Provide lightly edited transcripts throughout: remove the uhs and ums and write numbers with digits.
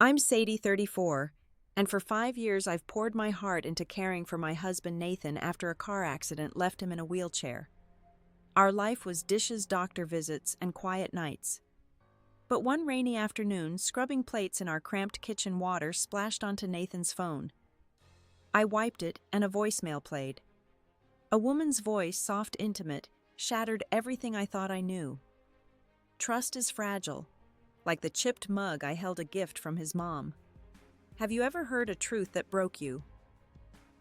I'm Sadie, 34, and for 5 years I've poured my heart into caring for my husband Nathan after a car accident left him in a wheelchair. Our life was dishes, doctor visits, and quiet nights. But one rainy afternoon, scrubbing plates in our cramped kitchen, water splashed onto Nathan's phone. I wiped it, and a voicemail played. A woman's voice, soft, intimate, shattered everything I thought I knew. Trust is fragile. Like the chipped mug I held a gift from his mom. Have you ever heard a truth that broke you?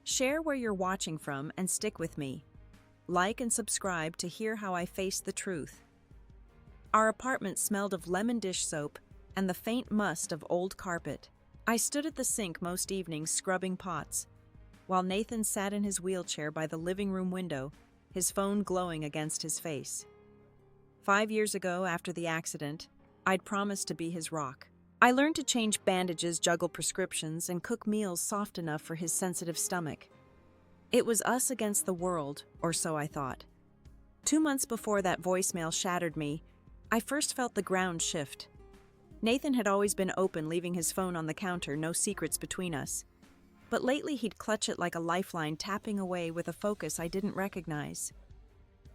Share where you're watching from and stick with me. Like and subscribe to hear how I face the truth. Our apartment smelled of lemon dish soap and the faint must of old carpet. I stood at the sink most evenings scrubbing pots, while Nathan sat in his wheelchair by the living room window, his phone glowing against his face. 5 years ago, after the accident, I'd promised to be his rock. I learned to change bandages, juggle prescriptions, and cook meals soft enough for his sensitive stomach. It was us against the world, or so I thought. 2 months before that voicemail shattered me, I first felt the ground shift. Nathan had always been open, leaving his phone on the counter, no secrets between us. But lately he'd clutch it like a lifeline, tapping away with a focus I didn't recognize.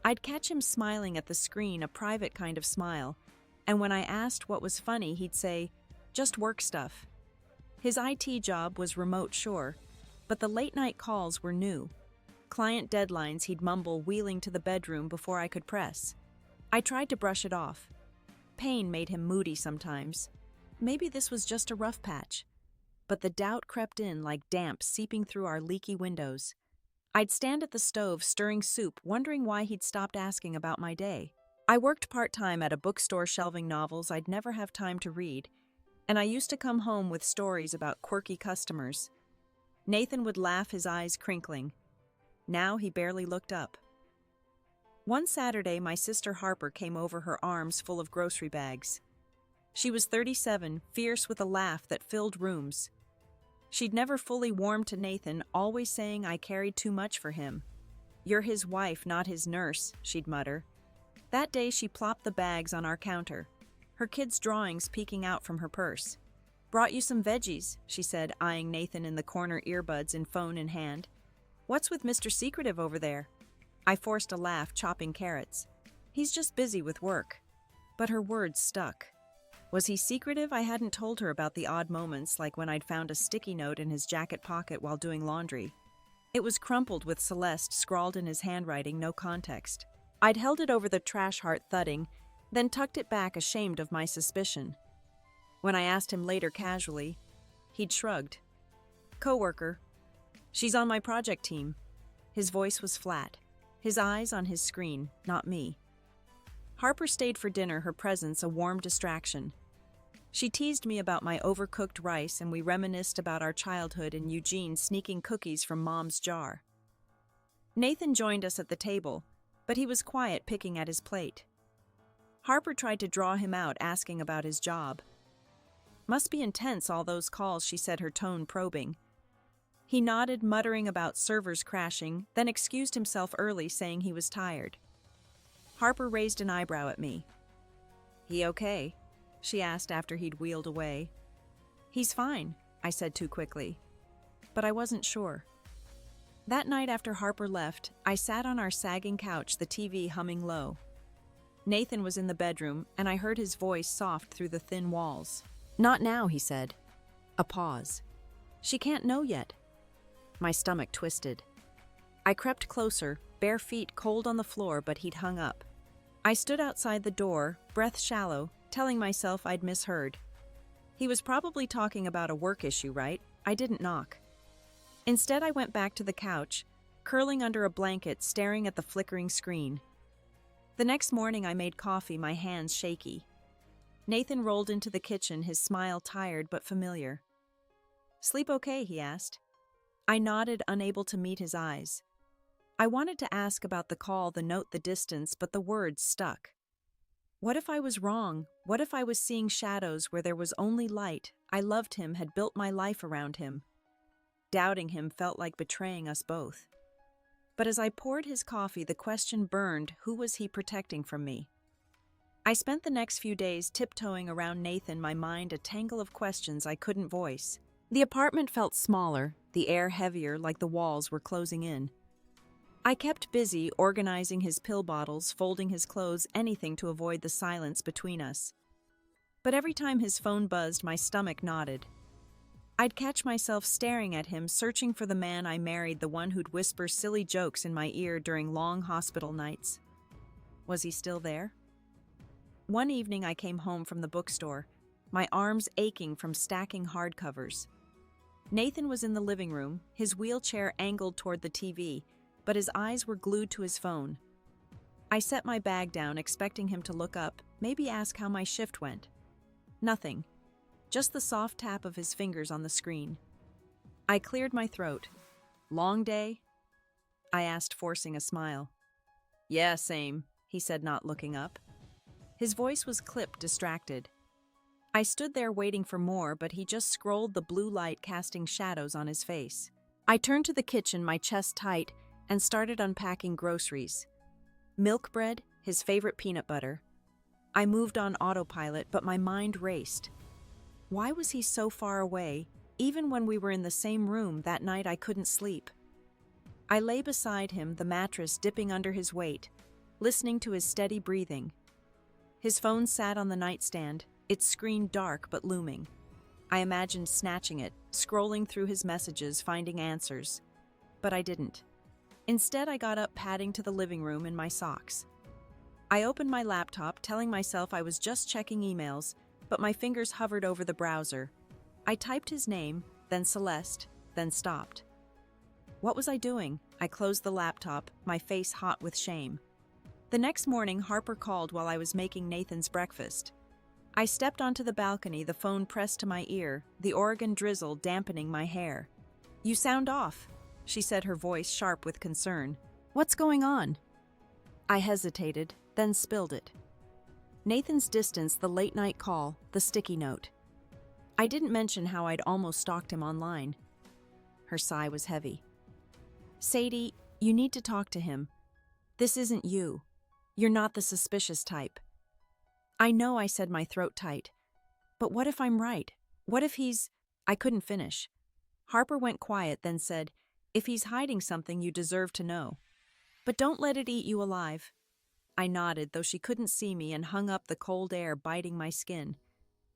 I'd catch him smiling at the screen, a private kind of smile, and when I asked what was funny, he'd say, "Just work stuff." His IT job was remote, sure, but the late-night calls were new. Client deadlines, he'd mumble, wheeling to the bedroom before I could press. I tried to brush it off. Pain made him moody sometimes. Maybe this was just a rough patch. But the doubt crept in like damp seeping through our leaky windows. I'd stand at the stove stirring soup, wondering why he'd stopped asking about my day. I worked part-time at a bookstore shelving novels I'd never have time to read, and I used to come home with stories about quirky customers. Nathan would laugh, his eyes crinkling. Now he barely looked up. One Saturday, my sister Harper came over, her arms full of grocery bags. She was 37, fierce with a laugh that filled rooms. She'd never fully warmed to Nathan, always saying I carried too much for him. "You're his wife, not his nurse," she'd mutter. That day she plopped the bags on our counter, her kids' drawings peeking out from her purse. "Brought you some veggies," she said, eyeing Nathan in the corner, earbuds and phone in hand. "What's with Mr. Secretive over there?" I forced a laugh, chopping carrots. "He's just busy with work." But her words stuck. Was he secretive? I hadn't told her about the odd moments, like when I'd found a sticky note in his jacket pocket while doing laundry. It was crumpled with Celeste scrawled in his handwriting, no context. I'd held it over the trash, heart thudding, then tucked it back, ashamed of my suspicion. When I asked him later casually, he'd shrugged. "Coworker. She's on my project team." His voice was flat, his eyes on his screen, not me. Harper stayed for dinner, her presence a warm distraction. She teased me about my overcooked rice, and we reminisced about our childhood and Eugene sneaking cookies from Mom's jar. Nathan joined us at the table, but he was quiet, picking at his plate. Harper tried to draw him out, asking about his job. "Must be intense, all those calls," she said, her tone probing. He nodded, muttering about servers crashing, then excused himself early, saying he was tired. Harper raised an eyebrow at me. "He okay?" she asked after he'd wheeled away. "He's fine," I said too quickly. But I wasn't sure. That night after Harper left, I sat on our sagging couch, the TV humming low. Nathan was in the bedroom, and I heard his voice soft through the thin walls. "Not now," he said. A pause. "She can't know yet." My stomach twisted. I crept closer, bare feet cold on the floor, but he'd hung up. I stood outside the door, breath shallow, telling myself I'd misheard. He was probably talking about a work issue, right? I didn't knock. Instead, I went back to the couch, curling under a blanket, staring at the flickering screen. The next morning I made coffee, my hands shaky. Nathan rolled into the kitchen, his smile tired but familiar. "Sleep okay?" he asked. I nodded, unable to meet his eyes. I wanted to ask about the call, the note, the distance, but the words stuck. What if I was wrong? What if I was seeing shadows where there was only light? I loved him, had built my life around him. Doubting him felt like betraying us both. But as I poured his coffee, the question burned: who was he protecting from me? I spent the next few days tiptoeing around Nathan, my mind a tangle of questions I couldn't voice. The apartment felt smaller, the air heavier, like the walls were closing in. I kept busy organizing his pill bottles, folding his clothes, anything to avoid the silence between us. But every time his phone buzzed, my stomach knotted. I'd catch myself staring at him, searching for the man I married, the one who'd whisper silly jokes in my ear during long hospital nights. Was he still there? One evening I came home from the bookstore, my arms aching from stacking hardcovers. Nathan was in the living room, his wheelchair angled toward the TV, but his eyes were glued to his phone. I set my bag down, expecting him to look up, maybe ask how my shift went. Nothing. Just the soft tap of his fingers on the screen. I cleared my throat. Long day? I asked, forcing a smile. Yeah, same, he said, not looking up. His voice was clipped, distracted. I stood there waiting for more, but he just scrolled, the blue light casting shadows on his face. I turned to the kitchen, my chest tight, and started unpacking groceries. Milk bread, his favorite peanut butter. I moved on autopilot, but my mind raced. Why was he so far away? Even when we were in the same room that night, I couldn't sleep. I lay beside him, the mattress dipping under his weight, listening to his steady breathing. His phone sat on the nightstand, its screen dark but looming. I imagined snatching it, scrolling through his messages, finding answers. But I didn't. Instead, I got up, padding to the living room in my socks. I opened my laptop, telling myself I was just checking emails, but my fingers hovered over the browser. I typed his name, then Celeste, then stopped. What was I doing? I closed the laptop, my face hot with shame. The next morning, Harper called while I was making Nathan's breakfast. I stepped onto the balcony, the phone pressed to my ear, the Oregon drizzle dampening my hair. You sound off, she said, her voice sharp with concern. What's going on? I hesitated, then spilled it. Nathan's distance, the late-night call, the sticky note. I didn't mention how I'd almost stalked him online. Her sigh was heavy. Sadie, you need to talk to him. This isn't you. You're not the suspicious type. I know, I said, my throat tight. But what if I'm right? What if he's... I couldn't finish. Harper went quiet, then said, if he's hiding something, you deserve to know. But don't let it eat you alive. I nodded, though she couldn't see me, and hung up, the cold air biting my skin.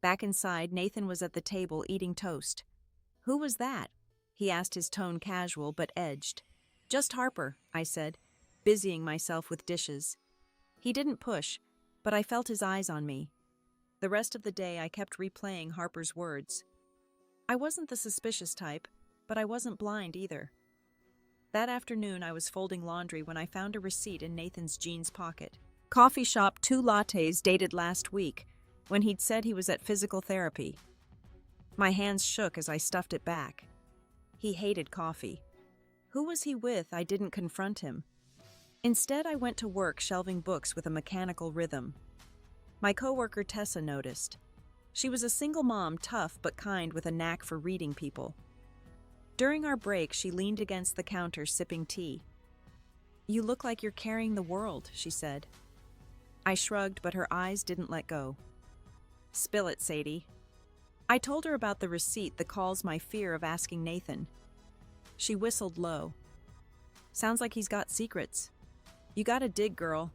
Back inside, Nathan was at the table eating toast. Who was that? He asked, his tone casual but edged. Just Harper, I said, busying myself with dishes. He didn't push, but I felt his eyes on me. The rest of the day I kept replaying Harper's words. I wasn't the suspicious type, but I wasn't blind either. That afternoon I was folding laundry when I found a receipt in Nathan's jeans pocket. Coffee shop, 2 lattes dated last week, when he'd said he was at physical therapy. My hands shook as I stuffed it back. He hated coffee. Who was he with? I didn't confront him. Instead, I went to work shelving books with a mechanical rhythm. My coworker Tessa noticed. She was a single mom, tough but kind, with a knack for reading people. During our break, she leaned against the counter sipping tea. You look like you're carrying the world, she said. I shrugged, but her eyes didn't let go. Spill it, Sadie. I told her about the receipt, the calls, my fear of asking Nathan. She whistled low. Sounds like he's got secrets. You gotta dig, girl.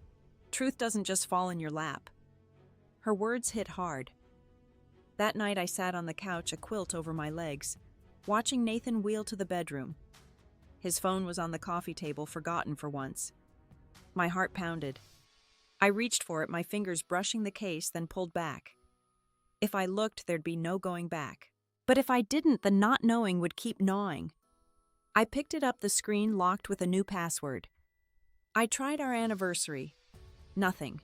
Truth doesn't just fall in your lap. Her words hit hard. That night I sat on the couch, a quilt over my legs, watching Nathan wheel to the bedroom. His phone was on the coffee table, forgotten for once. My heart pounded. I reached for it, my fingers brushing the case, then pulled back. If I looked, there'd be no going back. But if I didn't, the not knowing would keep gnawing. I picked it up, the screen locked with a new password. I tried our anniversary. Nothing.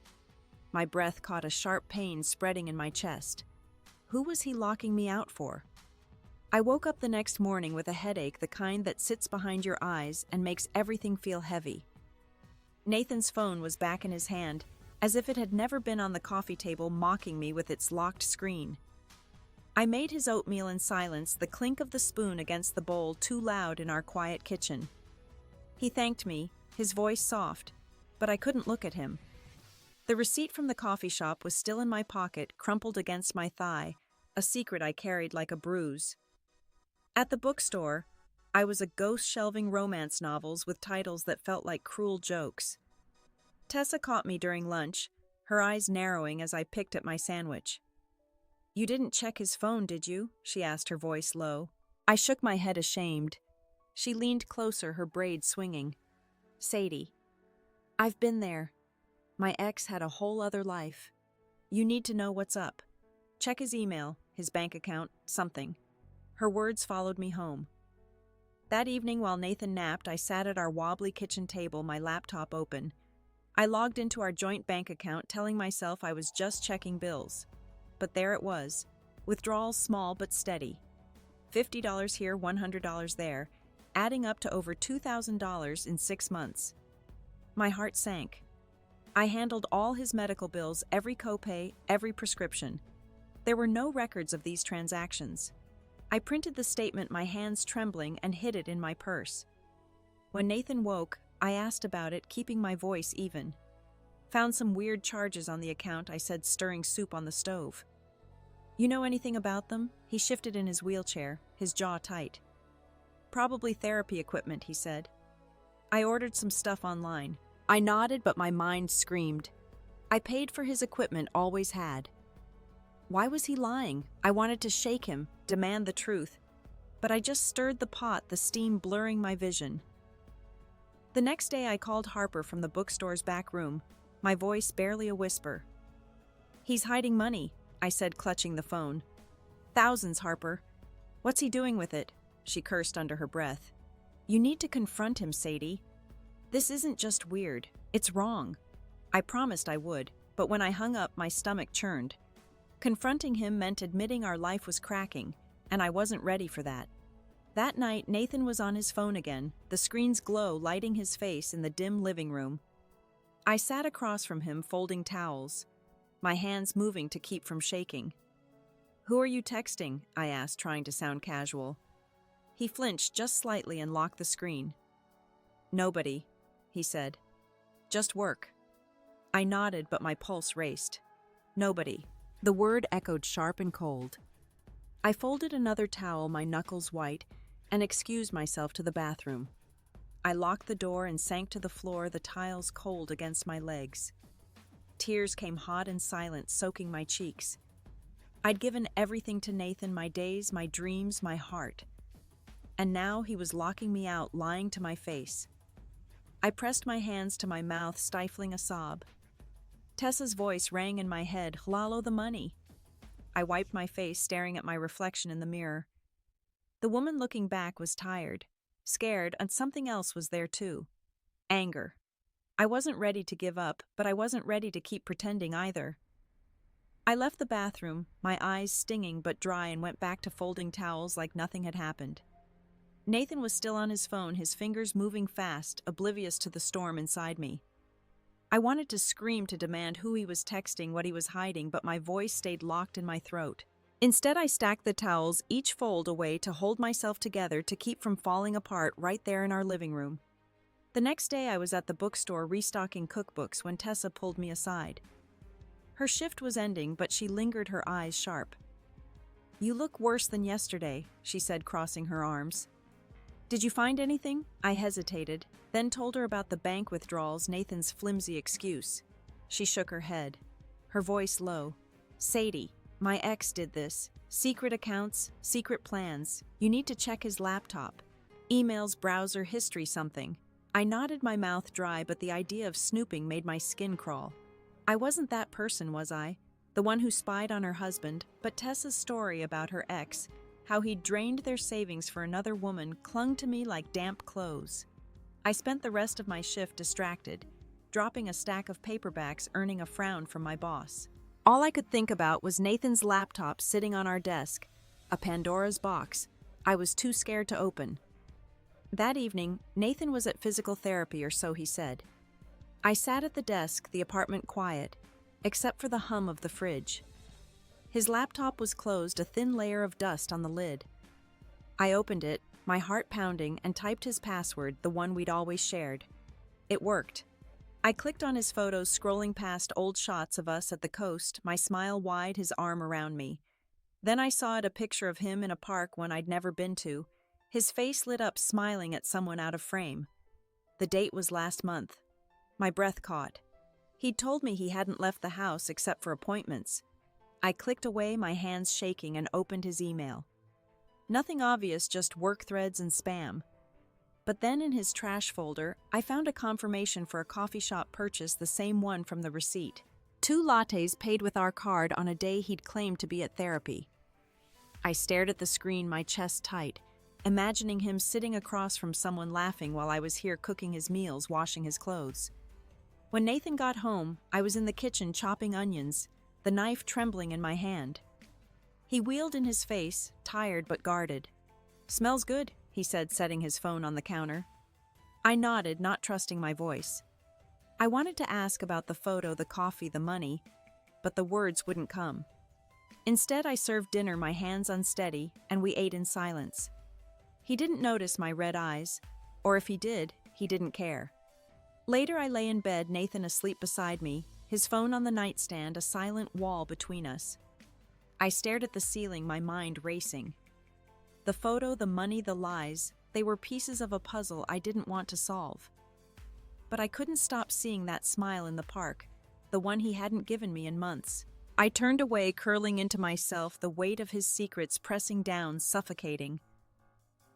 My breath caught a sharp pain spreading in my chest. Who was he locking me out for? I woke up the next morning with a headache, the kind that sits behind your eyes and makes everything feel heavy. Nathan's phone was back in his hand, as if it had never been on the coffee table, mocking me with its locked screen. I made his oatmeal in silence, the clink of the spoon against the bowl too loud in our quiet kitchen. He thanked me, his voice soft, but I couldn't look at him. The receipt from the coffee shop was still in my pocket, crumpled against my thigh, a secret I carried like a bruise. At the bookstore, I was a ghost shelving romance novels with titles that felt like cruel jokes. Tessa caught me during lunch, her eyes narrowing as I picked at my sandwich. "You didn't check his phone, did you?" she asked, her voice low. I shook my head ashamed. She leaned closer, her braids swinging. "Sadie, I've been there. My ex had a whole other life. You need to know what's up. Check his email, his bank account, something." Her words followed me home. That evening while Nathan napped, I sat at our wobbly kitchen table, my laptop open. I logged into our joint bank account, telling myself I was just checking bills. But there it was, withdrawals small but steady. $50 here, $100 there, adding up to over $2,000 in 6 months. My heart sank. I handled all his medical bills, every copay, every prescription. There were no records of these transactions. I printed the statement, my hands trembling, and hid it in my purse. When Nathan woke, I asked about it, keeping my voice even. "Found some weird charges on the account," I said, stirring soup on the stove. "You know anything about them?" He shifted in his wheelchair, his jaw tight. "Probably therapy equipment," he said. "I ordered some stuff online." I nodded, but my mind screamed. I paid for his equipment, always had. Why was he lying? I wanted to shake him, demand the truth. But I just stirred the pot, the steam blurring my vision. The next day I called Harper from the bookstore's back room, my voice barely a whisper. "He's hiding money," I said, clutching the phone. "Thousands, Harper." "What's he doing with it?" She cursed under her breath. "You need to confront him, Sadie. This isn't just weird, it's wrong." I promised I would, but when I hung up, my stomach churned. Confronting him meant admitting our life was cracking, and I wasn't ready for that. That night, Nathan was on his phone again, the screen's glow lighting his face in the dim living room. I sat across from him, folding towels, my hands moving to keep from shaking. "Who are you texting?" I asked, trying to sound casual. He flinched just slightly and locked the screen. "Nobody," he said. "Just work." I nodded, but my pulse raced. "Nobody." The word echoed sharp and cold. I folded another towel, my knuckles white, and excused myself to the bathroom. I locked the door and sank to the floor, the tiles cold against my legs. Tears came hot and silent, soaking my cheeks. I'd given everything to Nathan, my days, my dreams, my heart. And now he was locking me out, lying to my face. I pressed my hands to my mouth, stifling a sob. Tessa's voice rang in my head, "Lalo, the money." I wiped my face, staring at my reflection in the mirror. The woman looking back was tired, scared, and something else was there too. Anger. I wasn't ready to give up, but I wasn't ready to keep pretending either. I left the bathroom, my eyes stinging but dry, and went back to folding towels like nothing had happened. Nathan was still on his phone, his fingers moving fast, oblivious to the storm inside me. I wanted to scream to demand who he was texting, what he was hiding, but my voice stayed locked in my throat. Instead, I stacked the towels, each fold away to hold myself together to keep from falling apart right there in our living room. The next day, I was at the bookstore restocking cookbooks when Tessa pulled me aside. Her shift was ending, but she lingered, her eyes sharp. "You look worse than yesterday," she said, crossing her arms. "Did you find anything?" I hesitated, then told her about the bank withdrawals, Nathan's flimsy excuse. She shook her head, her voice low. "Sadie, my ex did this. Secret accounts, secret plans. You need to check his laptop. Emails, browser, history, something." I nodded, my mouth dry, but the idea of snooping made my skin crawl. I wasn't that person, was I? The one who spied on her husband, but Tessa's story about her ex, how he'd drained their savings for another woman, clung to me like damp clothes. I spent the rest of my shift distracted, dropping a stack of paperbacks, earning a frown from my boss. All I could think about was Nathan's laptop sitting on our desk, a Pandora's box I was too scared to open. That evening, Nathan was at physical therapy, or so he said. I sat at the desk, the apartment quiet, except for the hum of the fridge. His laptop was closed, a thin layer of dust on the lid. I opened it, my heart pounding, and typed his password, the one we'd always shared. It worked. I clicked on his photos, scrolling past old shots of us at the coast, my smile wide, his arm around me. Then I saw a picture of him in a park one I'd never been to. His face lit up, smiling at someone out of frame. The date was last month. My breath caught. He'd told me he hadn't left the house except for appointments. I clicked away, my hands shaking, and opened his email. Nothing obvious, just work threads and spam. But then in his trash folder, I found a confirmation for a coffee shop purchase, the same one from the receipt. 2 lattes paid with our card on a day he'd claimed to be at therapy. I stared at the screen, my chest tight, imagining him sitting across from someone laughing while I was here cooking his meals, washing his clothes. When Nathan got home, I was in the kitchen chopping onions, the knife trembling in my hand. He wheeled in his face, tired but guarded. "Smells good," he said, setting his phone on the counter. I nodded, not trusting my voice. I wanted to ask about the photo, the coffee, the money, but the words wouldn't come. Instead, I served dinner, my hands unsteady, and we ate in silence. He didn't notice my red eyes, or if he did, he didn't care. Later, I lay in bed, Nathan asleep beside me, his phone on the nightstand, a silent wall between us. I stared at the ceiling, my mind racing. The photo, the money, the lies, they were pieces of a puzzle I didn't want to solve. But I couldn't stop seeing that smile in the park, the one he hadn't given me in months. I turned away, curling into myself, the weight of his secrets pressing down, suffocating.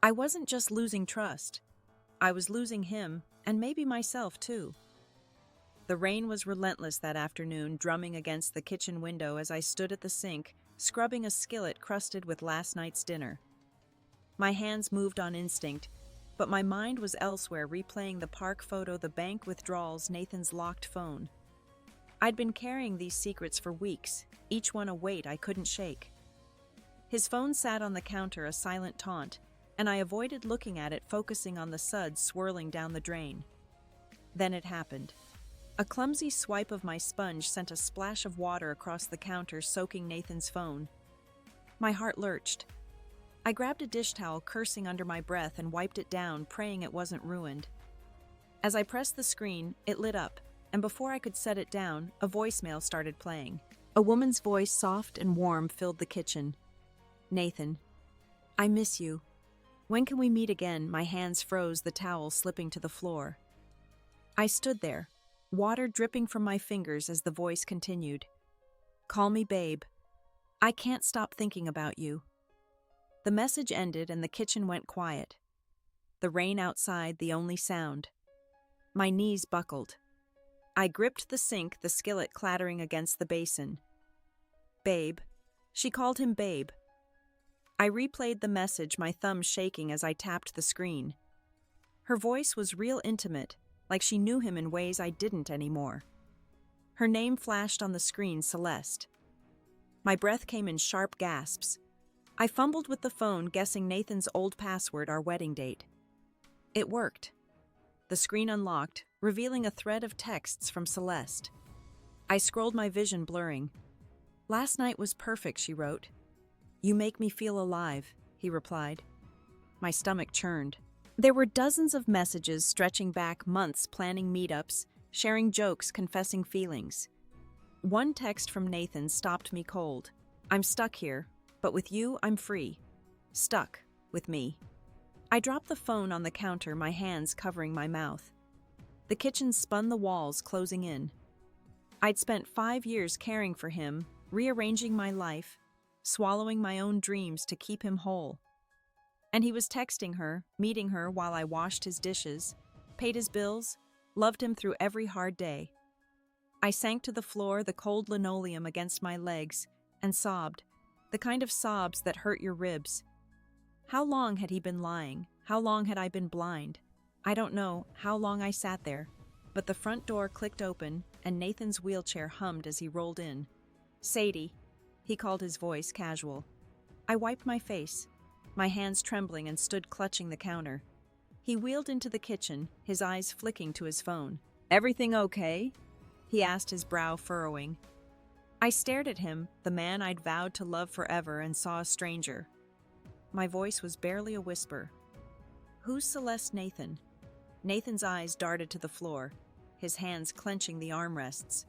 I wasn't just losing trust. I was losing him, and maybe myself too. The rain was relentless that afternoon, drumming against the kitchen window as I stood at the sink, scrubbing a skillet crusted with last night's dinner. My hands moved on instinct, but my mind was elsewhere, replaying the park photo, the bank withdrawals, Nathan's locked phone. I'd been carrying these secrets for weeks, each one a weight I couldn't shake. His phone sat on the counter, a silent taunt, and I avoided looking at it, focusing on the suds swirling down the drain. Then it happened. A clumsy swipe of my sponge sent a splash of water across the counter, soaking Nathan's phone. My heart lurched. I grabbed a dish towel, cursing under my breath, and wiped it down, praying it wasn't ruined. As I pressed the screen, it lit up, and before I could set it down, a voicemail started playing. A woman's voice, soft and warm, filled the kitchen. "Nathan, I miss you. When can we meet again?" My hands froze, the towel slipping to the floor. I stood there, water dripping from my fingers as the voice continued. "Call me babe. I can't stop thinking about you." The message ended and the kitchen went quiet. The rain outside, the only sound. My knees buckled. I gripped the sink, the skillet clattering against the basin. "Babe." She called him babe. I replayed the message, my thumbs shaking as I tapped the screen. Her voice was real intimate, like she knew him in ways I didn't anymore. Her name flashed on the screen, Celeste. My breath came in sharp gasps. I fumbled with the phone, guessing Nathan's old password, our wedding date. It worked. The screen unlocked, revealing a thread of texts from Celeste. I scrolled, my vision blurring. "Last night was perfect," she wrote. "You make me feel alive," he replied. My stomach churned. There were dozens of messages stretching back months, planning meetups, sharing jokes, confessing feelings. One text from Nathan stopped me cold. "I'm stuck here, but with you, I'm free. Stuck with me." I dropped the phone on the counter, my hands covering my mouth. The kitchen spun, the walls closing in. I'd spent 5 years caring for him, rearranging my life, swallowing my own dreams to keep him whole. And he was texting her, meeting her while I washed his dishes, paid his bills, loved him through every hard day. I sank to the floor, the cold linoleum against my legs, and sobbed, the kind of sobs that hurt your ribs. How long had he been lying? How long had I been blind? I don't know how long I sat there, but the front door clicked open and Nathan's wheelchair hummed as he rolled in. "Sadie," he called, his voice casual. I wiped my face, my hands trembling, and stood clutching the counter. He wheeled into the kitchen, his eyes flicking to his phone. "Everything okay?" he asked, his brow furrowing. I stared at him, the man I'd vowed to love forever, and saw a stranger. My voice was barely a whisper. "Who's Celeste Nathan?" Nathan's eyes darted to the floor. his hands clenching the armrests.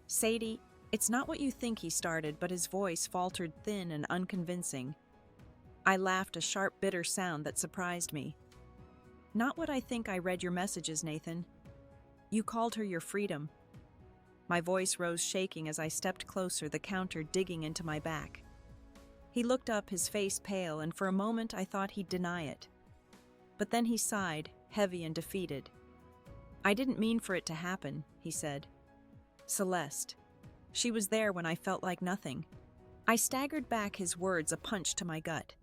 "Sadie, it's not what you think," he started, but his voice faltered thin and unconvincing. I laughed, a sharp, bitter sound that surprised me. "Not what I think. I read your messages, Nathan. You called her your freedom." My voice rose shaking as I stepped closer, the counter digging into my back. He looked up, his face pale, and for a moment I thought he'd deny it. But then he sighed, heavy and defeated. "I didn't mean for it to happen," he said. "Celeste. She was there when I felt like nothing." I staggered back, his words a punch to my gut.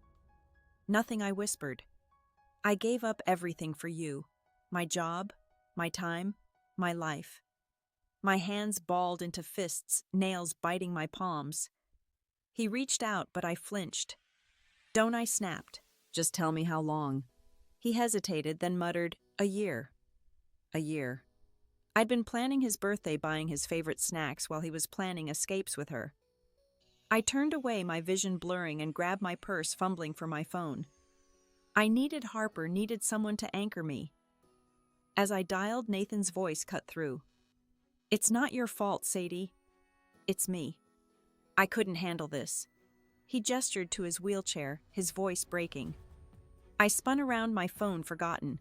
"Nothing," I whispered. "I gave up everything for you. My job, my time, my life." My hands balled into fists, nails biting my palms. He reached out, but I flinched. "Don't," I snapped. "Just tell me how long." He hesitated, then muttered, "A year." A year. I'd been planning his birthday, buying his favorite snacks while he was planning escapes with her. I turned away, my vision blurring, and grabbed my purse, fumbling for my phone. I needed Harper, needed someone to anchor me. As I dialed, Nathan's voice cut through. "It's not your fault, Sadie. It's me. I couldn't handle this." He gestured to his wheelchair, his voice breaking. I spun around, my phone forgotten.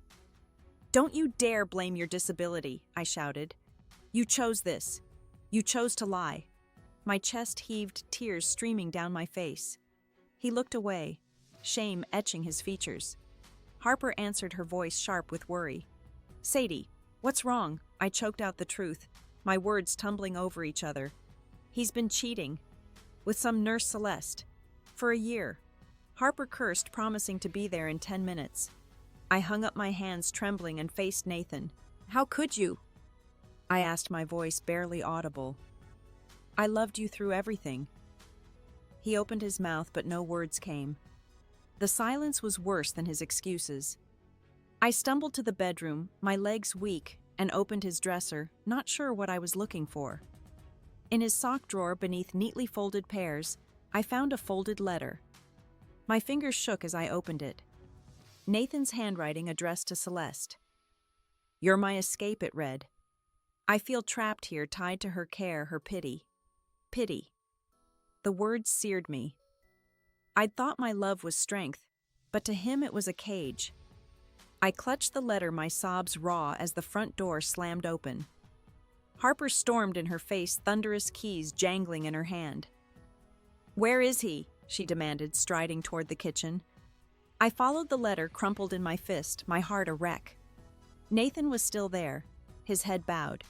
"Don't you dare blame your disability," I shouted. "You chose this. You chose to lie." My chest heaved, tears streaming down my face. He looked away, shame etching his features. Harper answered, her voice sharp with worry. "Sadie, what's wrong?" I choked out the truth, my words tumbling over each other. "He's been cheating. With some nurse, Celeste. For a year." Harper cursed, promising to be there in 10 minutes. I hung up my hands, trembling, and faced Nathan. "How could you?" I asked, my voice barely audible. "I loved you through everything." He opened his mouth, but no words came. The silence was worse than his excuses. I stumbled to the bedroom, my legs weak, and opened his dresser, not sure what I was looking for. In his sock drawer, beneath neatly folded pairs, I found a folded letter. My fingers shook as I opened it. Nathan's handwriting addressed to Celeste. "You're my escape," it read. "I feel trapped here, tied to her care, her pity. Pity." The words seared me. I'd thought my love was strength, but to him it was a cage. I clutched the letter, my sobs raw, as the front door slammed open. Harper stormed in her face, thunderous keys jangling in her hand. "Where is he?" she demanded, striding toward the kitchen. I followed the letter, crumpled in my fist, my heart a wreck. Nathan was still there, his head bowed.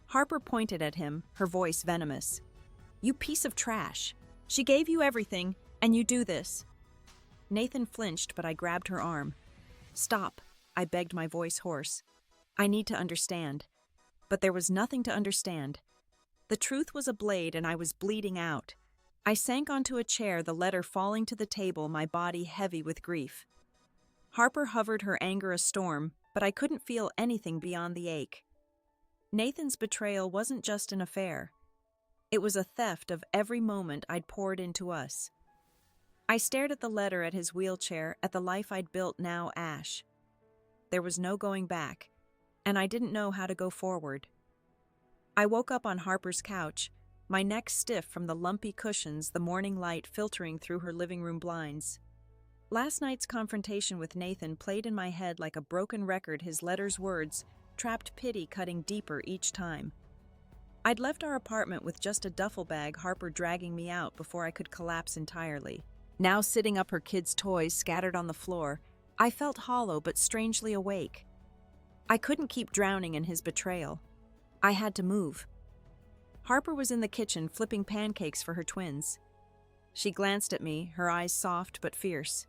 Harper pointed at him, her voice venomous. "You piece of trash. She gave you everything, and you do this." Nathan flinched, but I grabbed her arm. "Stop," I begged, my voice hoarse. "I need to understand." But there was nothing to understand. The truth was a blade, and I was bleeding out. I sank onto a chair, the letter falling to the table, my body heavy with grief. Harper hovered, her anger a storm, but I couldn't feel anything beyond the ache. Nathan's betrayal wasn't just an affair. It was a theft of every moment I'd poured into us. I stared at the letter, at his wheelchair, at the life I'd built, now ash. There was no going back, and I didn't know how to go forward. I woke up on Harper's couch, my neck stiff from the lumpy cushions, the morning light filtering through her living room blinds. Last night's confrontation with Nathan played in my head like a broken record, his letter's words, trapped pity cutting deeper each time. I'd left our apartment with just a duffel bag, Harper dragging me out before I could collapse entirely. Now sitting up, her kids' toys scattered on the floor, I felt hollow but strangely awake. I couldn't keep drowning in his betrayal. I had to move. Harper was in the kitchen, flipping pancakes for her twins. She glanced at me, her eyes soft but fierce.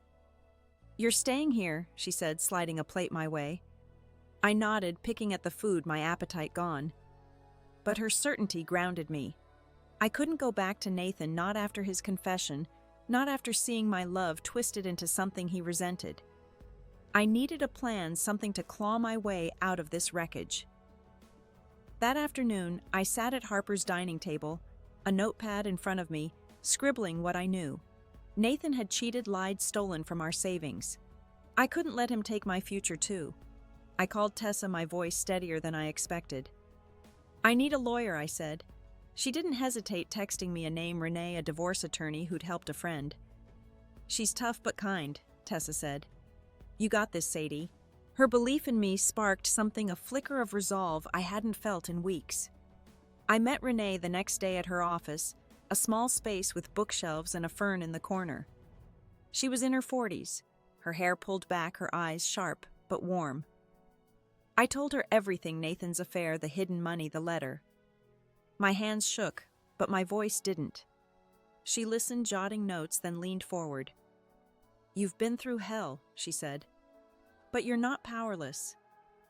"You're staying here," she said, sliding a plate my way. I nodded, picking at the food, my appetite gone. But her certainty grounded me. I couldn't go back to Nathan, not after his confession, not after seeing my love twisted into something he resented. I needed a plan, something to claw my way out of this wreckage. That afternoon, I sat at Harper's dining table, a notepad in front of me, scribbling what I knew. Nathan had cheated, lied, stolen from our savings. I couldn't let him take my future too. I called Tessa, my voice steadier than I expected. I need a lawyer, I said. She didn't hesitate texting me a name, Renee, a divorce attorney who'd helped a friend. She's tough but kind, Tessa said. You got this, Sadie. Her belief in me sparked something, a flicker of resolve I hadn't felt in weeks. I met Renee the next day at her office, a small space with bookshelves and a fern in the corner. She was in her 40s, her hair pulled back, her eyes sharp but warm. I told her everything: Nathan's affair, the hidden money, the letter. My hands shook, but my voice didn't. She listened, jotting notes, then leaned forward. You've been through hell, she said. But you're not powerless.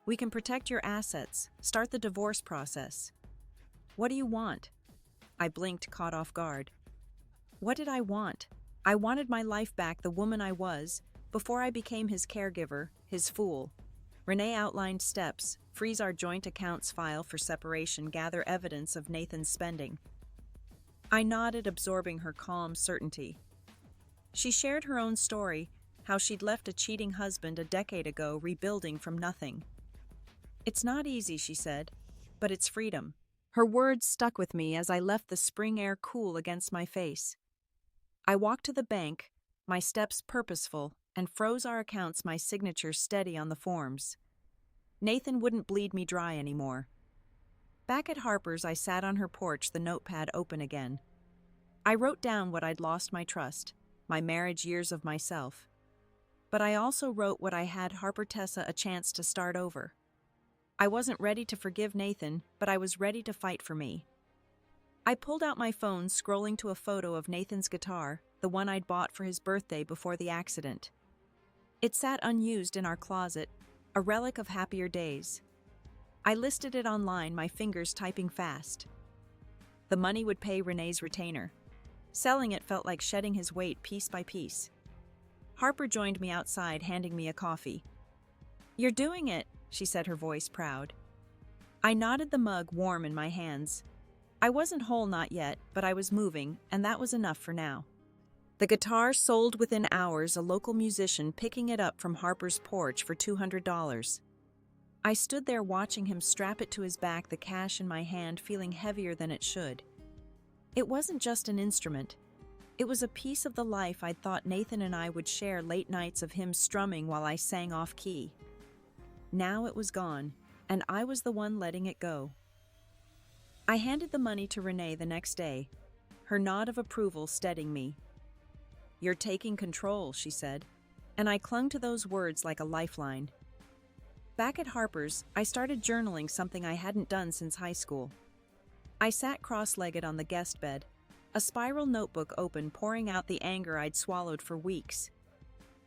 We can protect your assets, start the divorce process. What do you want? I blinked, caught off guard. What did I want? I wanted my life back, the woman I was, before I became his caregiver, his fool. Renee outlined steps: freeze our joint accounts, file for separation, gather evidence of Nathan's spending. I nodded, absorbing her calm certainty. She shared her own story, how she'd left a cheating husband a decade ago, rebuilding from nothing. It's not easy, she said, but it's freedom. Her words stuck with me as I left the spring air cool against my face. I walked to the bank, my steps purposeful, and froze our accounts, my signature steady on the forms. Nathan wouldn't bleed me dry anymore. Back at Harper's, I sat on her porch, the notepad open again. I wrote down what I'd lost: my trust, my marriage, years of myself. But I also wrote what I had Harper, Tessa, a chance to start over. I wasn't ready to forgive Nathan, but I was ready to fight for me. I pulled out my phone, scrolling to a photo of Nathan's guitar, the one I'd bought for his birthday before the accident. It sat unused in our closet, a relic of happier days. I listed it online, my fingers typing fast. The money would pay Renee's retainer. Selling it felt like shedding his weight piece by piece. Harper joined me outside, handing me a coffee. You're doing it, she said, her voice proud. I nodded, the mug warm in my hands. I wasn't whole, not yet, but I was moving, and that was enough for now. The guitar sold within hours, a local musician picking it up from Harper's porch for $200. I stood there watching him strap it to his back, the cash in my hand feeling heavier than it should. It wasn't just an instrument. It was a piece of the life I'd thought Nathan and I would share, late nights of him strumming while I sang off key. Now it was gone, and I was the one letting it go. I handed the money to Renee the next day, her nod of approval steadying me. You're taking control, she said, and I clung to those words like a lifeline. Back at Harper's, I started journaling, something I hadn't done since high school. I sat cross-legged on the guest bed, a spiral notebook open, pouring out the anger I'd swallowed for weeks.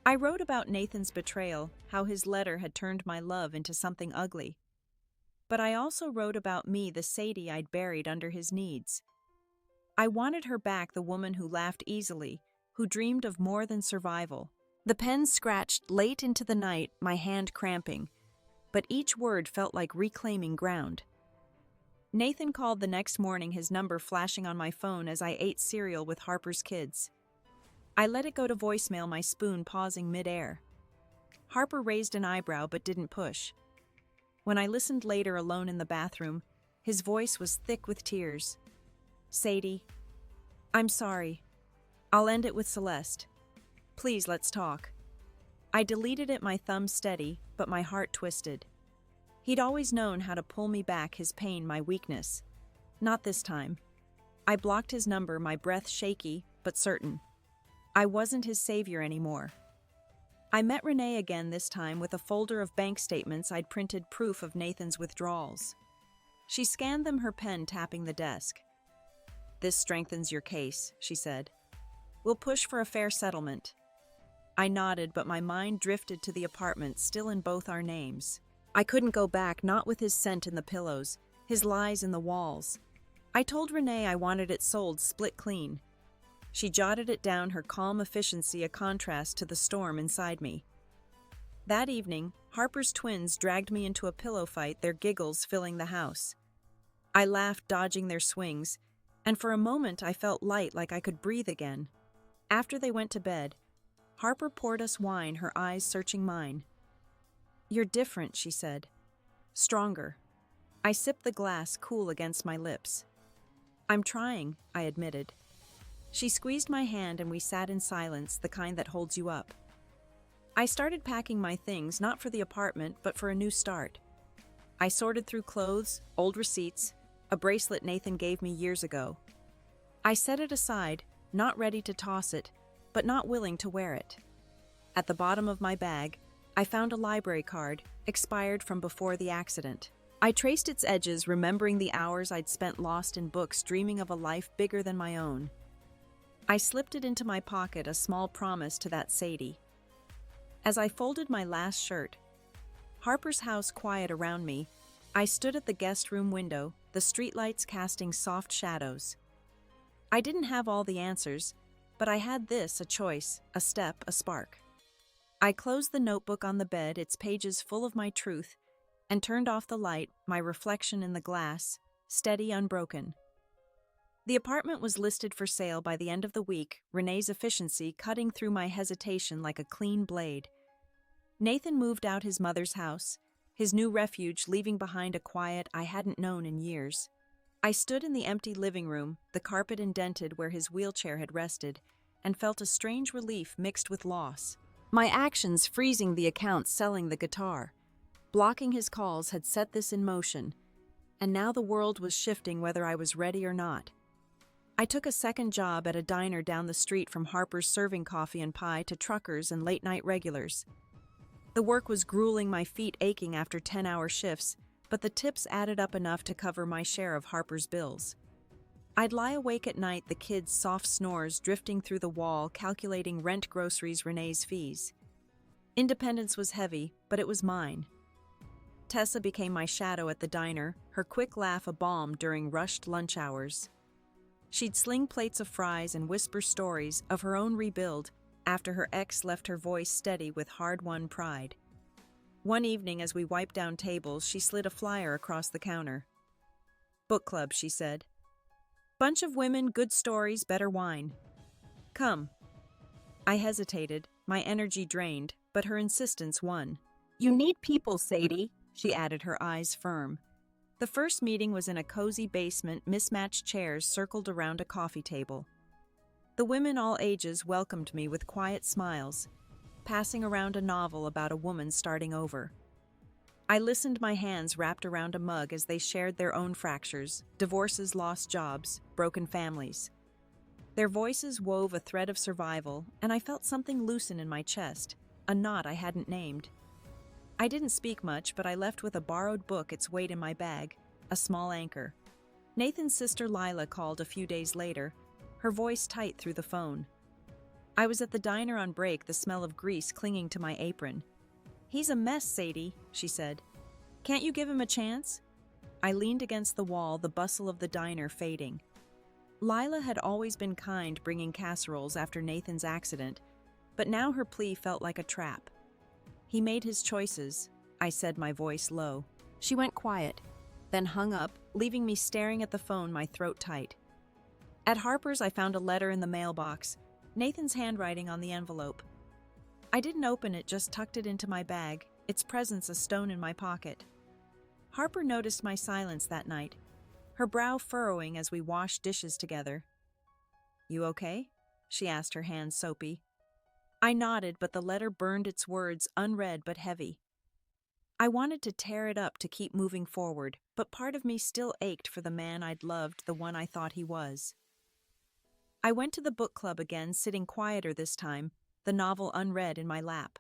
I wrote about Nathan's betrayal, how his letter had turned my love into something ugly. But I also wrote about me, the Sadie I'd buried under his needs. I wanted her back, the woman who laughed easily, who dreamed of more than survival. The pen scratched late into the night, my hand cramping, but each word felt like reclaiming ground. Nathan called the next morning, his number flashing on my phone as I ate cereal with Harper's kids. I let it go to voicemail, my spoon pausing mid-air. Harper raised an eyebrow but didn't push. When I listened later, alone in the bathroom, his voice was thick with tears. Sadie, I'm sorry. I'll end it with Celeste. Please, let's talk. I deleted it, my thumb steady, but my heart twisted. He'd always known how to pull me back, his pain, my weakness. Not this time. I blocked his number, my breath shaky but certain. I wasn't his savior anymore. I met Renee again, this time with a folder of bank statements I'd printed, proof of Nathan's withdrawals. She scanned them, her pen tapping the desk. This strengthens your case, she said. We'll push for a fair settlement. I nodded, but my mind drifted to the apartment, still in both our names. I couldn't go back, not with his scent in the pillows, his lies in the walls. I told Renee I wanted it sold, split clean. She jotted it down, her calm efficiency a contrast to the storm inside me. That evening, Harper's twins dragged me into a pillow fight, their giggles filling the house. I laughed, dodging their swings, and for a moment I felt light, like I could breathe again. After they went to bed, Harper poured us wine, her eyes searching mine. You're different, she said. Stronger. I sipped the glass cool against my lips. "I'm trying," I admitted. She squeezed my hand and we sat in silence, the kind that holds you up. I started packing my things, not for the apartment, but for a new start. I sorted through clothes, old receipts, a bracelet Nathan gave me years ago. I set it aside, not ready to toss it, but not willing to wear it. At the bottom of my bag, I found a library card, expired from before the accident. I traced its edges, remembering the hours I'd spent lost in books, dreaming of a life bigger than my own. I slipped it into my pocket, a small promise to that Sadie. As I folded my last shirt, Harper's house quiet around me, I stood at the guest room window, the streetlights casting soft shadows. I didn't have all the answers, but I had this, a choice, a step, a spark. I closed the notebook on the bed, its pages full of my truth, and turned off the light, my reflection in the glass, steady, unbroken. The apartment was listed for sale by the end of the week, Renee's efficiency cutting through my hesitation like a clean blade. Nathan moved out his mother's house, his new refuge, leaving behind a quiet I hadn't known in years. I stood in the empty living room, the carpet indented where his wheelchair had rested, and felt a strange relief mixed with loss. My actions, freezing the account, selling the guitar, blocking his calls, had set this in motion, and now the world was shifting whether I was ready or not. I took a second job at a diner down the street from Harper's, serving coffee and pie to truckers and late-night regulars. The work was grueling, my feet aching after 10-hour shifts, but the tips added up enough to cover my share of Harper's bills. I'd lie awake at night, the kids' soft snores drifting through the wall, calculating rent, groceries, Renee's fees. Independence was heavy, but it was mine. Tessa became my shadow at the diner, her quick laugh a balm during rushed lunch hours. She'd sling plates of fries and whisper stories of her own rebuild after her ex left, her voice steady with hard-won pride. One evening, as we wiped down tables, she slid a flyer across the counter. "Book club," she said. "Bunch of women, good stories, better wine. Come." I hesitated, my energy drained, but her insistence won. "You need people, Sadie," she added, her eyes firm. The first meeting was in a cozy basement, mismatched chairs circled around a coffee table. The women, all ages, welcomed me with quiet smiles, passing around a novel about a woman starting over. I listened, my hands wrapped around a mug as they shared their own fractures, divorces, lost jobs, broken families. Their voices wove a thread of survival, and I felt something loosen in my chest, a knot I hadn't named. I didn't speak much, but I left with a borrowed book, its weight in my bag, a small anchor. Nathan's sister Lila called a few days later, her voice tight through the phone. I was at the diner on break, the smell of grease clinging to my apron. "He's a mess, Sadie," she said. "Can't you give him a chance?" I leaned against the wall, the bustle of the diner fading. Lila had always been kind, bringing casseroles after Nathan's accident, but now her plea felt like a trap. "He made his choices," I said, my voice low. She went quiet, then hung up, leaving me staring at the phone, my throat tight. At Harper's, I found a letter in the mailbox, Nathan's handwriting on the envelope. I didn't open it, just tucked it into my bag, its presence a stone in my pocket. Harper noticed my silence that night, her brow furrowing as we washed dishes together. "You okay?" she asked, her hands soapy. I nodded, but the letter burned, its words unread but heavy. I wanted to tear it up to keep moving forward, but part of me still ached for the man I'd loved, the one I thought he was. I went to the book club again, sitting quieter this time, the novel unread in my lap.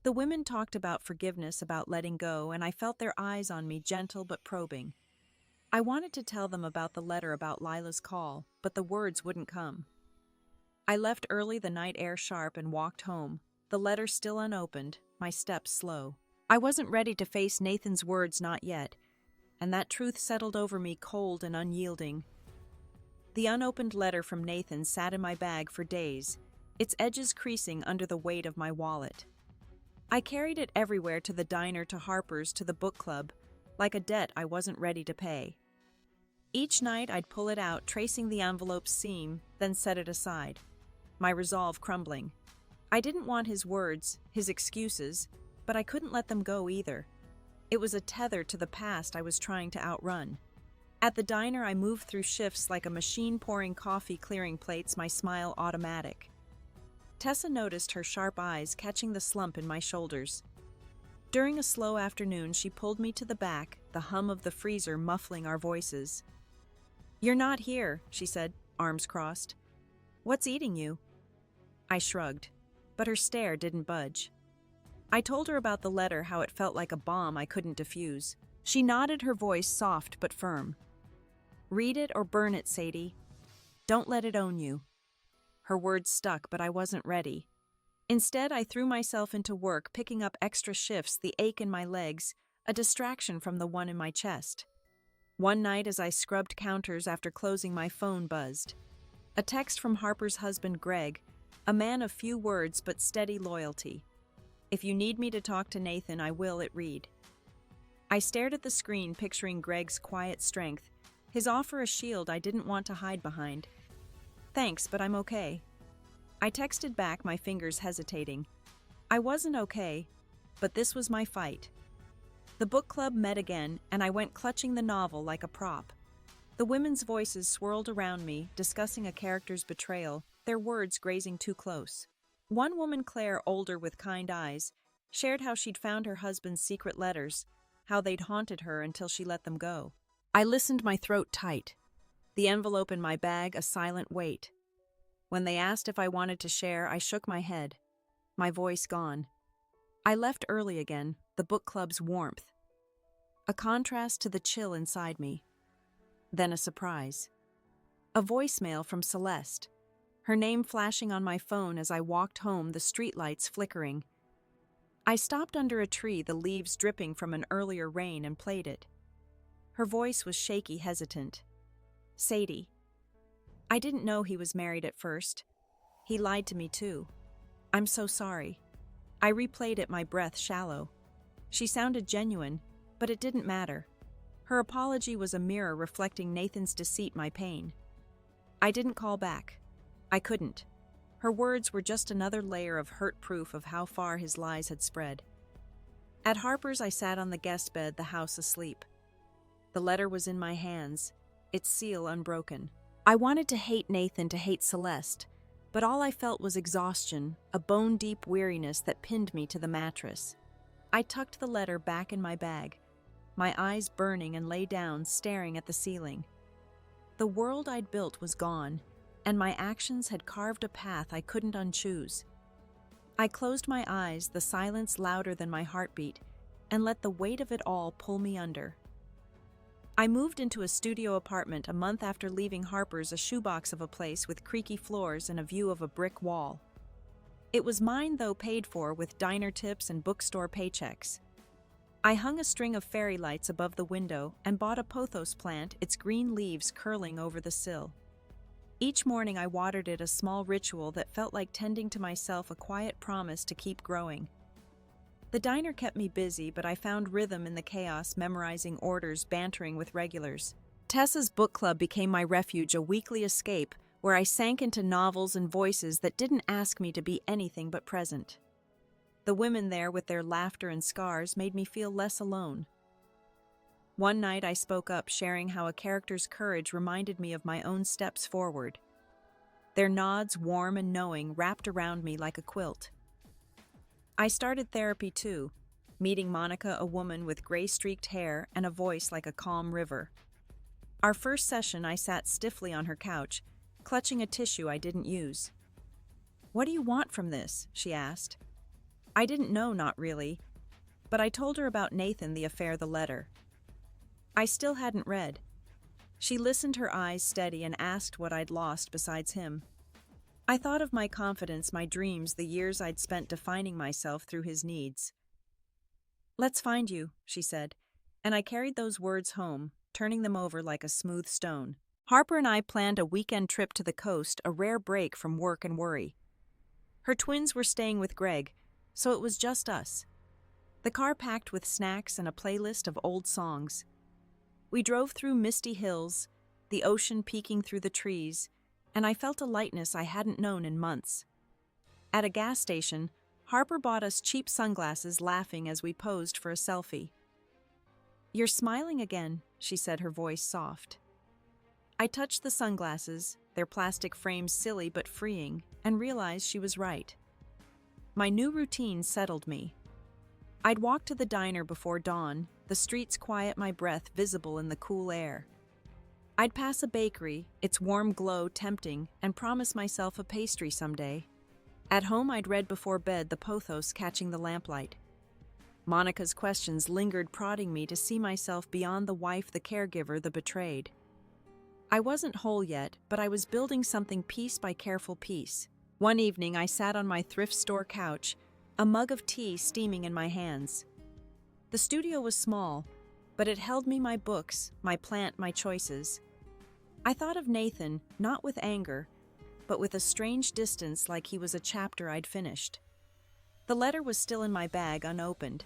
The women talked about forgiveness, about letting go, and I felt their eyes on me, gentle but probing. I wanted to tell them about the letter, about Lila's call, but the words wouldn't come. I left early, the night air sharp, and walked home, the letter still unopened, my steps slow. I wasn't ready to face Nathan's words, not yet, and that truth settled over me, cold and unyielding. The unopened letter from Nathan sat in my bag for days, its edges creasing under the weight of my wallet. I carried it everywhere, to the diner, to Harper's, to the book club, like a debt I wasn't ready to pay. Each night I'd pull it out, tracing the envelope's seam, then set it aside, my resolve crumbling. I didn't want his words, his excuses, but I couldn't let them go either. It was a tether to the past I was trying to outrun. At the diner, I moved through shifts like a machine pouring coffee, clearing plates, my smile automatic. Tessa noticed her sharp eyes catching the slump in my shoulders. During a slow afternoon, she pulled me to the back, the hum of the freezer muffling our voices. "You're not here," she said, arms crossed. "What's eating you?" I shrugged, but her stare didn't budge. I told her about the letter, how it felt like a bomb I couldn't defuse. She nodded, her voice soft but firm. "Read it or burn it, Sadie. Don't let it own you." Her words stuck, but I wasn't ready. Instead, I threw myself into work, picking up extra shifts, the ache in my legs, a distraction from the one in my chest. One night, as I scrubbed counters after closing, my phone buzzed. A text from Harper's husband, Greg, a man of few words but steady loyalty. "If you need me to talk to Nathan, I will," it read. I stared at the screen, picturing Greg's quiet strength, his offer a shield I didn't want to hide behind. "Thanks, but I'm okay." I texted back, my fingers hesitating. I wasn't okay, but this was my fight. The book club met again, and I went clutching the novel like a prop. The women's voices swirled around me, discussing a character's betrayal, their words grazing too close. One woman, Claire, older with kind eyes, shared how she'd found her husband's secret letters, how they'd haunted her until she let them go. I listened, my throat tight. The envelope in my bag, a silent weight. When they asked if I wanted to share, I shook my head, my voice gone. I left early again, the book club's warmth. A contrast to the chill inside me. Then a surprise. A voicemail from Celeste, her name flashing on my phone as I walked home, the streetlights flickering. I stopped under a tree, the leaves dripping from an earlier rain, and played it. Her voice was shaky, hesitant. "Sadie." I didn't know he was married at first. He lied to me too. "I'm so sorry." I replayed it, my breath shallow. She sounded genuine, but it didn't matter. Her apology was a mirror reflecting Nathan's deceit, my pain. I didn't call back. I couldn't. Her words were just another layer of hurt, proof of how far his lies had spread. At Harper's, I sat on the guest bed, the house asleep. The letter was in my hands, its seal unbroken. I wanted to hate Nathan, to hate Celeste, but all I felt was exhaustion, a bone-deep weariness that pinned me to the mattress. I tucked the letter back in my bag, my eyes burning, and lay down, staring at the ceiling. The world I'd built was gone, and my actions had carved a path I couldn't unchoose. I closed my eyes, the silence louder than my heartbeat, and let the weight of it all pull me under. I moved into a studio apartment a month after leaving Harper's, a shoebox of a place with creaky floors and a view of a brick wall. It was mine, though paid for with diner tips and bookstore paychecks. I hung a string of fairy lights above the window and bought a pothos plant, its green leaves curling over the sill. Each morning I watered it, a small ritual that felt like tending to myself, a quiet promise to keep growing. The diner kept me busy, but I found rhythm in the chaos, memorizing orders, bantering with regulars. Tessa's book club became my refuge, a weekly escape where I sank into novels and voices that didn't ask me to be anything but present. The women there, with their laughter and scars, made me feel less alone. One night I spoke up, sharing how a character's courage reminded me of my own steps forward. Their nods, warm and knowing, wrapped around me like a quilt. I started therapy too, meeting Monica, a woman with gray-streaked hair and a voice like a calm river. Our first session, I sat stiffly on her couch, clutching a tissue I didn't use. "What do you want from this?" she asked. I didn't know, not really, but I told her about Nathan, the affair, the letter. I still hadn't read. She listened, her eyes steady, and asked what I'd lost besides him. I thought of my confidence, my dreams, the years I'd spent defining myself through his needs. "Let's find you," she said, and I carried those words home, turning them over like a smooth stone. Harper and I planned a weekend trip to the coast, a rare break from work and worry. Her twins were staying with Greg, so it was just us. The car packed with snacks and a playlist of old songs. We drove through misty hills, the ocean peeking through the trees, and I felt a lightness I hadn't known in months. At a gas station, Harper bought us cheap sunglasses, laughing as we posed for a selfie. "You're smiling again," she said, her voice soft. I touched the sunglasses, their plastic frames silly but freeing, and realized she was right. My new routine settled me. I'd walk to the diner before dawn, the streets quiet, my breath visible in the cool air. I'd pass a bakery, its warm glow tempting, and promise myself a pastry someday. At home, I'd read before bed the pothos catching the lamplight. Monica's questions lingered, prodding me to see myself beyond the wife, the caregiver, the betrayed. I wasn't whole yet, but I was building something piece by careful piece. One evening, I sat on my thrift store couch, a mug of tea steaming in my hands. The studio was small, but it held me, my books, my plant, my choices. I thought of Nathan, not with anger, but with a strange distance, like he was a chapter I'd finished. The letter was still in my bag, unopened,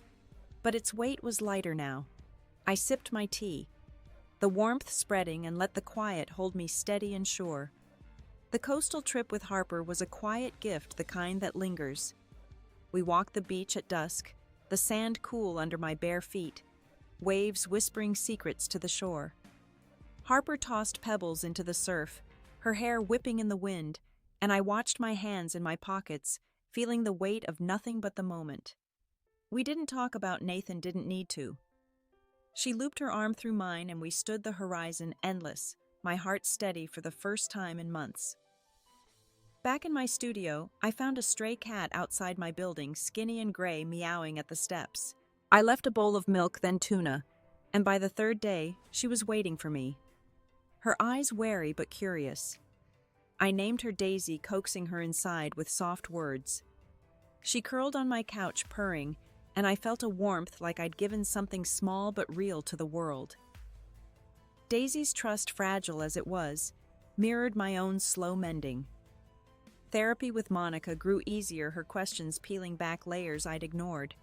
but its weight was lighter now. I sipped my tea, the warmth spreading, and let the quiet hold me steady and sure. The coastal trip with Harper was a quiet gift, the kind that lingers. We walked the beach at dusk, the sand cool under my bare feet, waves whispering secrets to the shore. Harper tossed pebbles into the surf, her hair whipping in the wind, and I watched my hands in my pockets, feeling the weight of nothing but the moment. We didn't talk about Nathan, didn't need to. She looped her arm through mine, and we stood the horizon, endless, my heart steady for the first time in months. Back in my studio, I found a stray cat outside my building, skinny and gray, meowing at the steps. I left a bowl of milk, then tuna, and by the third day, she was waiting for me. Her eyes wary but curious. I named her Daisy, coaxing her inside with soft words. She curled on my couch, purring, and I felt a warmth, like I'd given something small but real to the world. Daisy's trust, fragile as it was, mirrored my own slow mending. Therapy with Monica grew easier, her questions peeling back layers I'd ignored.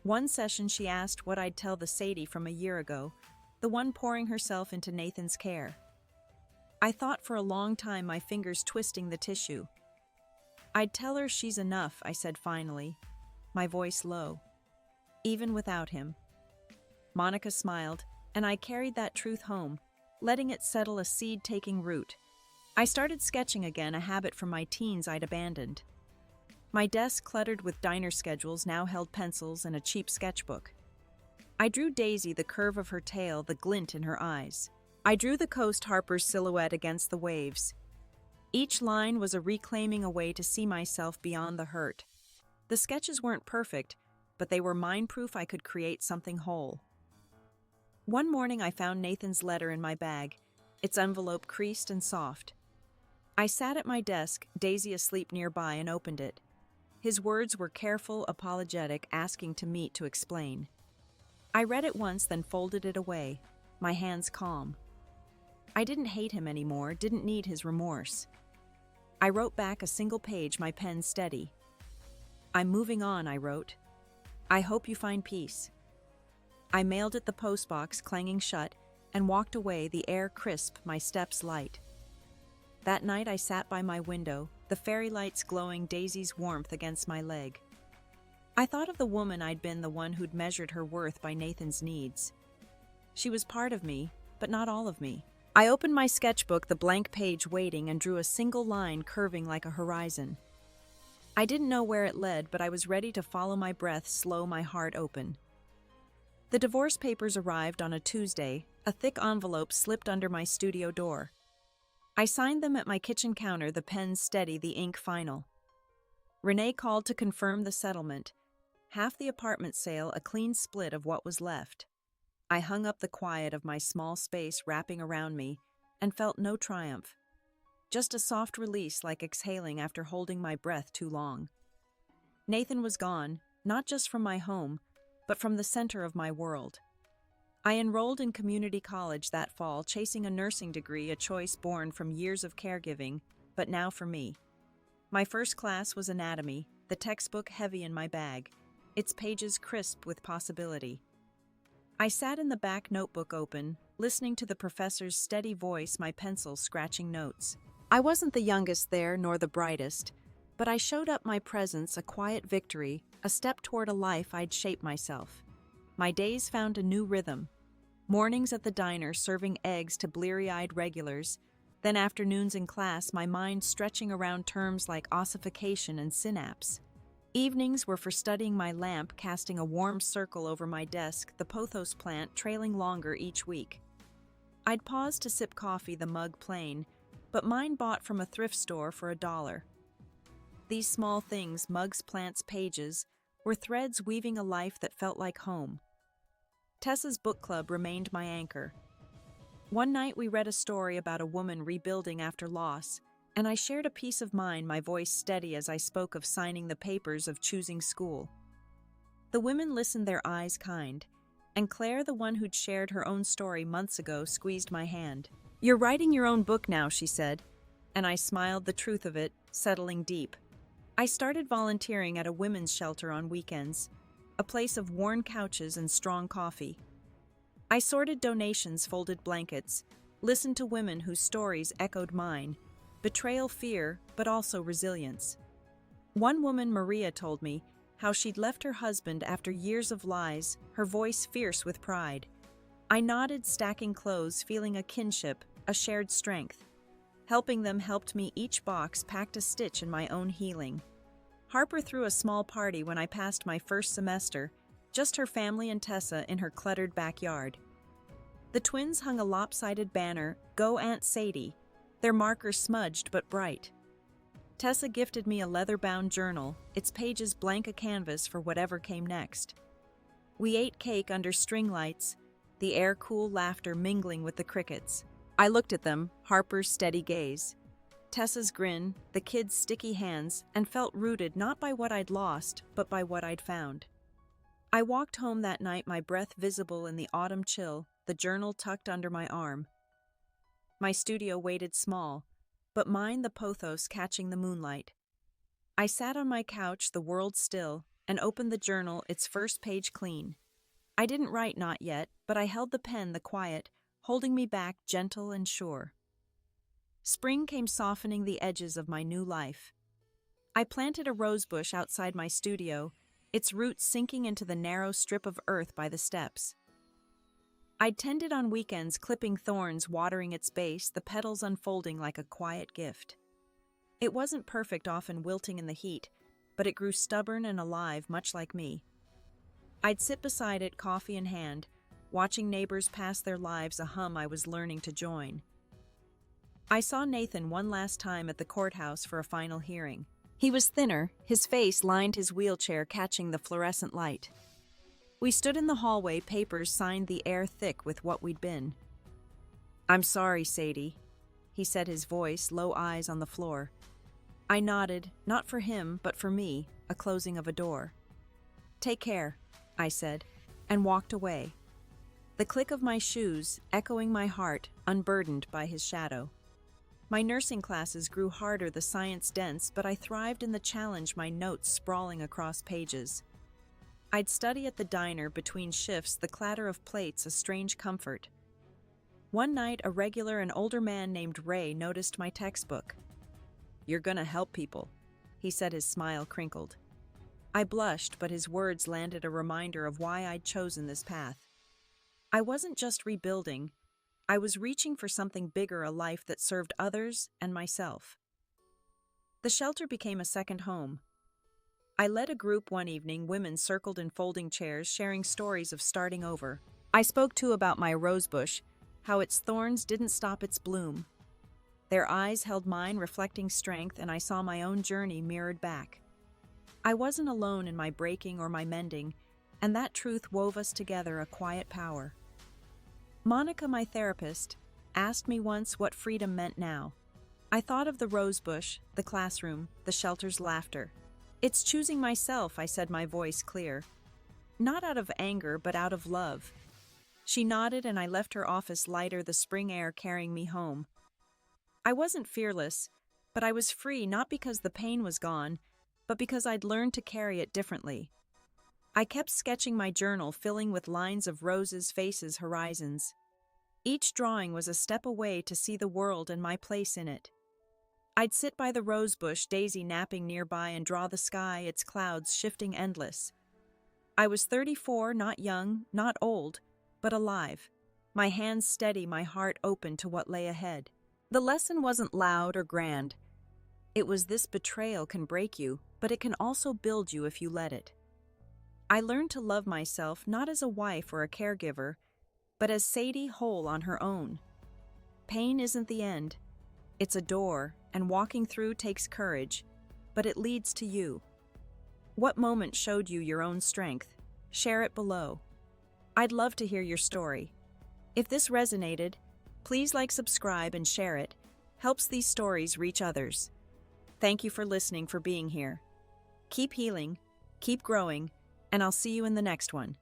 One session, she asked what I'd tell the Sadie from a year ago, the one pouring herself into Nathan's care. I thought for a long time, my fingers twisting the tissue. "I'd tell her she's enough," I said finally, my voice low. "Even without him." Monica smiled, and I carried that truth home, letting it settle, a seed taking root. I started sketching again, a habit from my teens I'd abandoned. My desk, cluttered with diner schedules, now held pencils and a cheap sketchbook. I drew Daisy, the curve of her tail, the glint in her eyes. I drew the coast, Harper's silhouette against the waves. Each line was a reclaiming, a way to see myself beyond the hurt. The sketches weren't perfect, but they were mine-proof. I could create something whole. One morning, I found Nathan's letter in my bag, its envelope creased and soft. I sat at my desk, Daisy asleep nearby, and opened it. His words were careful, apologetic, asking to meet to explain. I read it once, then folded it away, my hands calm. I didn't hate him anymore, didn't need his remorse. I wrote back a single page, my pen steady. "I'm moving on," I wrote. "I hope you find peace." I mailed it, the postbox clanging shut, and walked away, the air crisp, my steps light. That night I sat by my window, the fairy lights glowing, Daisy's warmth against my leg. I thought of the woman I'd been, the one who'd measured her worth by Nathan's needs. She was part of me, but not all of me. I opened my sketchbook, the blank page waiting, and drew a single line curving like a horizon. I didn't know where it led, but I was ready to follow my breath slow, my heart open. The divorce papers arrived on a Tuesday, a thick envelope slipped under my studio door. I signed them at my kitchen counter, the pen steady, the ink final. Renee called to confirm the settlement. Half the apartment sale, a clean split of what was left. I hung up, the quiet of my small space wrapping around me, and felt no triumph. Just a soft release, like exhaling after holding my breath too long. Nathan was gone, not just from my home, but from the center of my world. I enrolled in community college that fall, chasing a nursing degree, a choice born from years of caregiving, but now for me. My first class was anatomy, the textbook heavy in my bag, its pages crisp with possibility. I sat in the back, notebook open, listening to the professor's steady voice, my pencil scratching notes. I wasn't the youngest there, nor the brightest, but I showed up, my presence, a quiet victory, a step toward a life I'd shape myself. My days found a new rhythm, Mornings at the diner serving eggs to bleary-eyed regulars, then afternoons in class my mind stretching around terms like ossification and synapse. Evenings were for studying my lamp casting a warm circle over my desk, the pothos plant trailing longer each week. I'd pause to sip coffee, the mug plain, but mine bought from a thrift store for $1. These small things, mugs, plants, pages, were threads weaving a life that felt like home. Tessa's book club remained my anchor. One night we read a story about a woman rebuilding after loss, and I shared a piece of mine, my voice steady as I spoke of signing the papers, of choosing school. The women listened, their eyes kind, and Claire, the one who'd shared her own story months ago, squeezed my hand. "You're writing your own book now," she said, and I smiled, the truth of it settling deep. I started volunteering at a women's shelter on weekends, a place of worn couches and strong coffee. I sorted donations, folded blankets, listened to women whose stories echoed mine, betrayal, fear, but also resilience. One woman, Maria, told me how she'd left her husband after years of lies, her voice fierce with pride. I nodded, stacking clothes, feeling a kinship, a shared strength. Helping them helped me. Each box packed a stitch in my own healing. Harper threw a small party when I passed my first semester, just her family and Tessa in her cluttered backyard. The twins hung a lopsided banner, "Go Aunt Sadie," their markers smudged but bright. Tessa gifted me a leather-bound journal, its pages blank, a canvas for whatever came next. We ate cake under string lights, the air cool, laughter mingling with the crickets. I looked at them, Harper's steady gaze, Tessa's grin, the kids' sticky hands, and felt rooted not by what I'd lost, but by what I'd found. I walked home that night, my breath visible in the autumn chill, the journal tucked under my arm. My studio waited small, but mine the pothos catching the moonlight. I sat on my couch, the world still, and opened the journal, its first page clean. I didn't write, not yet, but I held the pen, the quiet, holding me back, gentle and sure. Spring came, softening the edges of my new life. I planted a rosebush outside my studio, its roots sinking into the narrow strip of earth by the steps. I'd tend it on weekends, clipping thorns, watering its base, the petals unfolding like a quiet gift. It wasn't perfect, often wilting in the heat, but it grew stubborn and alive, much like me. I'd sit beside it, coffee in hand, watching neighbors pass their lives, a hum I was learning to join. I saw Nathan one last time at the courthouse for a final hearing. He was thinner, his face lined his wheelchair, catching the fluorescent light. We stood in the hallway, papers signed, the air thick with what we'd been. "I'm sorry, Sadie," he said, his voice, low, eyes on the floor. I nodded, not for him, but for me, a closing of a door. "Take care," I said, and walked away. The click of my shoes, echoing my heart, unburdened by his shadow. My nursing classes grew harder, the science dense, but I thrived in the challenge, my notes sprawling across pages. I'd study at the diner between shifts, the clatter of plates a strange comfort. One night, a regular, an older man named Ray, noticed my textbook. "You're gonna help people," he said, his smile crinkled. I blushed, but his words landed, a reminder of why I'd chosen this path. I wasn't just rebuilding, I was reaching for something bigger, a life that served others and myself. The shelter became a second home. I led a group one evening, women circled in folding chairs, sharing stories of starting over. I spoke too about my rosebush, how its thorns didn't stop its bloom. Their eyes held mine, reflecting strength, and I saw my own journey mirrored back. I wasn't alone in my breaking or my mending, and that truth wove us together, a quiet power. Monica, my therapist, asked me once what freedom meant now. I thought of the rosebush, the classroom, the shelter's laughter. "It's choosing myself," I said, my voice clear. Not out of anger, but out of love. She nodded, and I left her office lighter, the spring air carrying me home. I wasn't fearless, but I was free, not because the pain was gone, but because I'd learned to carry it differently. I kept sketching my journal, filling with lines of roses, faces, horizons. Each drawing was a step away to see the world and my place in it. I'd sit by the rosebush, Daisy napping nearby, and draw the sky, its clouds shifting endless. I was 34, not young, not old, but alive. My hands steady, my heart open to what lay ahead. The lesson wasn't loud or grand. It was this: betrayal can break you, but it can also build you if you let it. I learned to love myself not as a wife or a caregiver, but as Sadie, whole on her own. Pain isn't the end. It's a door, and walking through takes courage, but it leads to you. What moment showed you your own strength? Share it below. I'd love to hear your story. If this resonated, please subscribe, and share it. Helps these stories reach others. Thank you for listening, for being here. Keep healing, keep growing, and I'll see you in the next one.